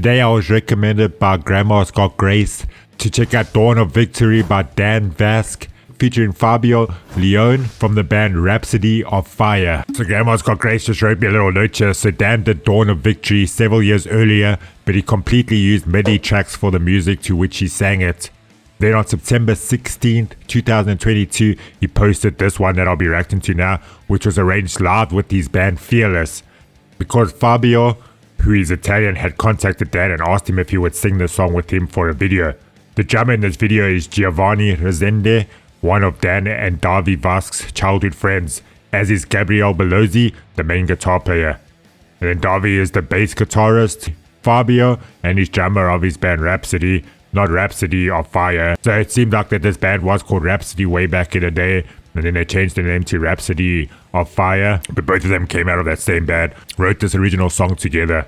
Today I was recommended by Grandma's Got Grace to check out Dawn of Victory by Dan Vasc, featuring FABIO LIONE from the band Rhapsody of Fire. So Grandma's Got Grace just wrote me a little note here. So Dan did Dawn of Victory several years earlier, but he completely used MIDI tracks for the music to which he sang it. Then on September 16th, 2022, he posted this one that I'll be reacting to now, which was arranged live with his band Fearless. Because Fabio, who is Italian, had contacted Dan and asked him if he would sing the song with him for a video. The drummer in this video is Giovanni Resende, one of Dan and Davi Vasc's childhood friends, as is Gabriel Belozzi, the main guitar player. And then Davi is the bass guitarist, Fabio, and his drummer of his band Rhapsody, not Rhapsody of Fire. So it seemed like that this band was called Rhapsody way back in the day, and then they changed the name to Rhapsody of Fire, but both of them came out of that same band, wrote this original song together.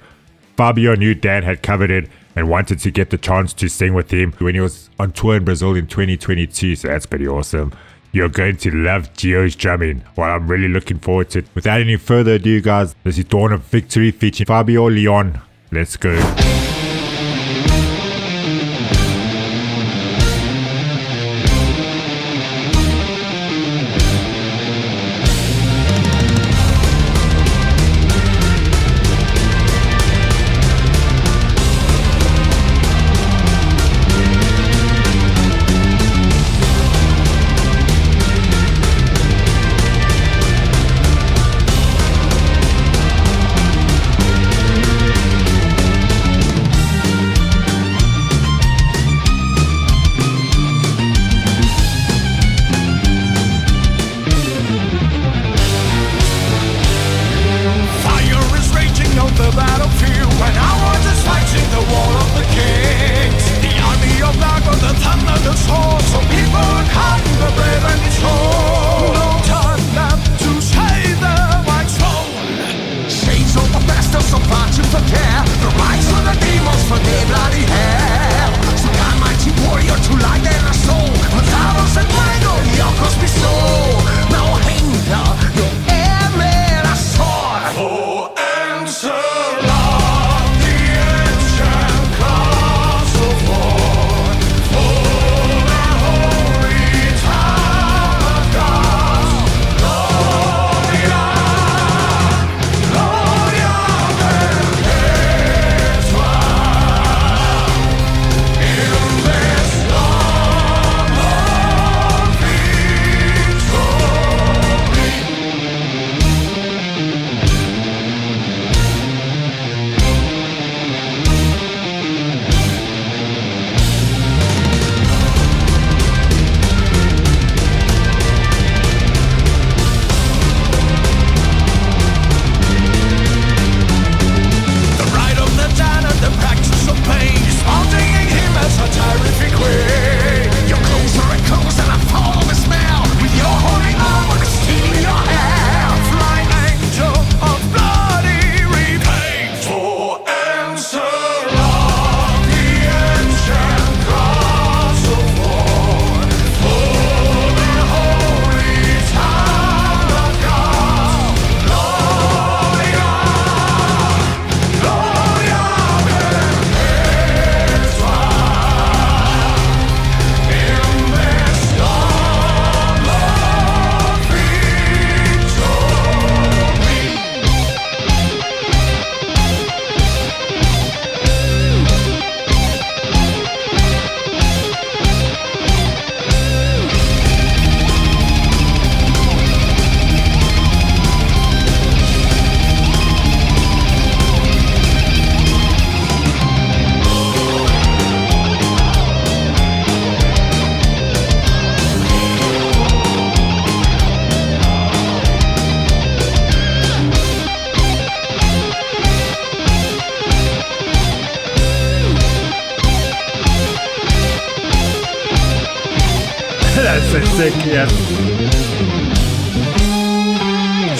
Fabio knew Dan had covered it and wanted to get the chance to sing with him when he was on tour in Brazil in 2022, so that's pretty awesome. You're going to love Gio's drumming. Well, I'm really looking forward to it. Without any further ado, guys, this is Dawn of Victory featuring FABIO LIONE. Let's go. That's so sick, yeah.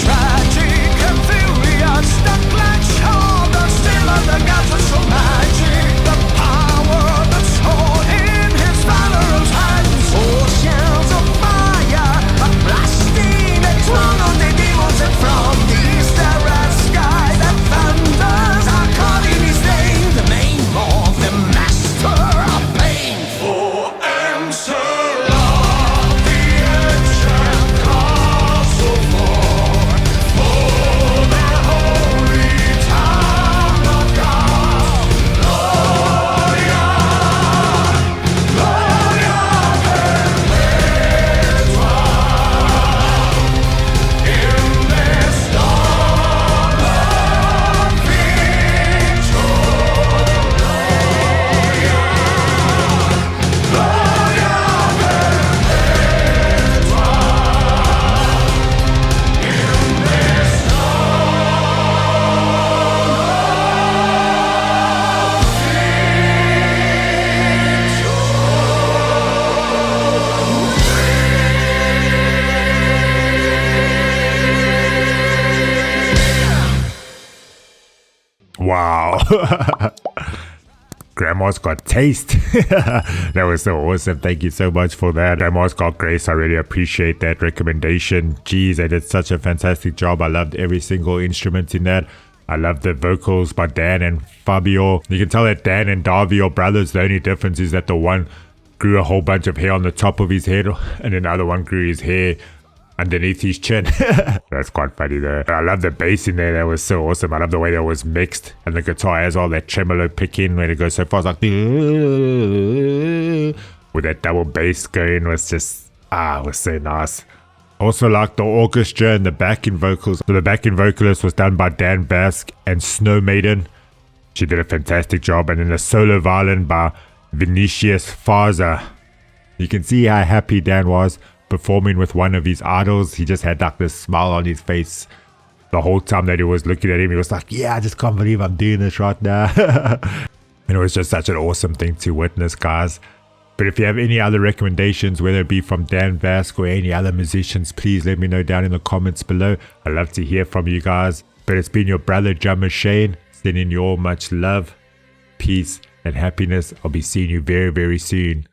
Tragic and furious, stuck like shoulders, still on the gods are so magic. The power that's stored in his valorous hands. Oceans of fire are blasting and torn on the demons and from the starry sky that thunders are caught in his name. The main Grandma's got taste. That was so awesome. Thank you so much for that. Grandma's got grace. I really appreciate that recommendation. Jeez, they did such a fantastic job. I loved every single instrument in that. I love the vocals by Dan and FABIO. You can tell that Dan and Davi are brothers. The only difference is that the one grew a whole bunch of hair on the top of his head, and the other one grew his hair underneath his chin. That's quite funny though. I love the bass in there. That was so awesome. I love the way that was mixed, and the guitar has all that tremolo pick in when it goes so fast, like with that double bass going. Was just it was so nice. Also like the orchestra and the backing vocals. So the backing vocalist was done by Dan Bask and Snow Maiden. She did a fantastic job. And then the solo violin by Vinicius Farza. You can see how happy Dan was performing with one of his idols. He just had like this smile on his face the whole time that he was looking at him. He was like, yeah, I just can't believe I'm doing this right now. And it was just such an awesome thing to witness, guys. But if you have any other recommendations, whether it be from Dan Bask or any other musicians, please let me know down in the comments below. I'd love to hear from you guys. But it's been your brother Drummer Shane, sending you all much love, peace and happiness. I'll be seeing you very, very soon.